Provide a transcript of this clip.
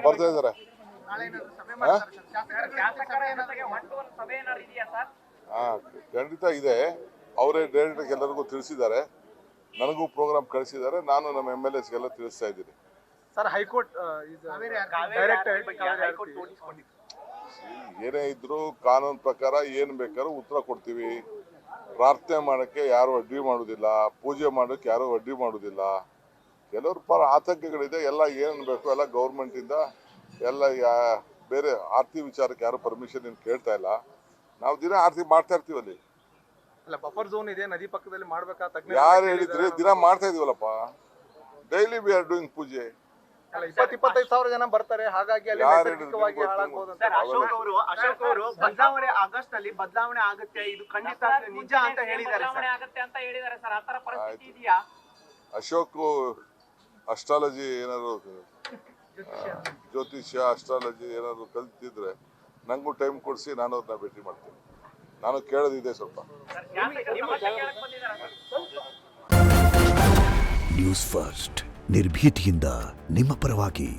ಬರ್ತಾ ಇದಾರೆ. ಖಂಡಿತ ಇದೆ. ಅವರೇ ಡೈರೆಕ್ಟ್ ಎಲ್ಲರಿಗೂ ತಿಳಿಸಿದ್ದಾರೆ, ನನಗೂ ಪ್ರೋಗ್ರಾಮ್ ಕಳಿಸಿದ್ದಾರೆ. ನಾನು ನಮ್ಮ MLAs ಎಲ್ಲ ತಿಳಿಸ್ತಾ ಇದ್ದೀನಿ. ಸರ್, ಹೈಕೋರ್ಟ್ ಏನೇ ಇದ್ರು ಕಾನೂನು ಪ್ರಕಾರ ಏನ್ ಬೇಕಾದ್ರೂ ಉತ್ತರ ಕೊಡ್ತೀವಿ. ಪ್ರಾರ್ಥನೆ ಮಾಡಕ್ಕೆ ಯಾರು ಅಡ್ಡಿ ಮಾಡುದಿಲ್ಲ, ಪೂಜೆ ಮಾಡಕ್ಕೆ ಯಾರು ಅಡ್ಡಿ ಮಾಡುದಿಲ್ಲ. ಕೆಲವ್ರ ಪರ ಆತಂಕಗಳಿದೆ. ಎಲ್ಲ ಏನ್ ಬೇಕು ಎಲ್ಲ ಗೌರ್ಮೆಂಟ್ ಇಂದ ಎಲ್ಲ ಬೇರೆ ಆರ್ತಿ ವಿಚಾರಕ್ಕೆ ಯಾರು ಪರ್ಮಿಷನ್ ಏನು ಕೇಳ್ತಾ ಇಲ್ಲ. ನಾವು ದಿನ ಆರ್ತಿ ಮಾಡ್ತಾ ಇರ್ತೀವಿ. ಅಲ್ಲಿ ಬಫರ್ ಝೋನ್ ಇದೆ, ನದಿ ಪಕ್ಕದಲ್ಲಿ ಮಾಡ್ಬೇಕಾ? ಯಾರು ಹೇಳಿದ್ರಿ? ದಿನ ಮಾಡ್ತಾ ಇದೀವಲ್ಲಪ್ಪ. ಡೈಲಿ ವಿ ಆರ್ ಡೂಯಿಂಗ್ ಪೂಜೆ. 20-25,000 ಜನ ಬರ್ತಾರೆ, ಹಾಗಾಗಿ ಅಲ್ಲಿ ನೈಸರ್ಗಿಕವಾಗಿ ಹಾಳಾಗಬಹುದು ಅಂತ. ಅಶೋಕ್ ಅವರು ಬದಲಾವಣೆ ಆಗಸ್ಟ್ ನಲ್ಲಿ ಬದಲಾವಣೆ ಆಗುತ್ತೆ, ಇದು ಖಂಡಿತ ನಿಜ ಅಂತ ಹೇಳಿದ್ದಾರೆ. ಸರ್, ಆ ತರ ಪರಿಸ್ಥಿತಿ ಇದೆಯಾ? ಅಶೋಕ್ ಅಸ್ಟ್ರಾಲಜಿ ಏನಾದ್ರು ಜ್ಯೋತಿಷ್ಯ ಅಸ್ಟ್ರಾಲಜಿ ಏನಾದ್ರು ಕಲ್ತಿದ್ರೆ ನಂಗೂ ಟೈಮ್ ಕೊಡಿಸಿ, ನಾನು ಅವ್ರನ್ನ ಭೇಟಿ ಮಾಡ್ತೀನಿ. ನಾನು ಕೇಳೋದಿದೆ ಸ್ವಲ್ಪ. ನ್ಯೂಸ್ ಫಸ್ಟ್ ನಿರ್ಭೀತಿಯಿಂದ ನಿಮ್ಮ ಪರವಾಗಿ.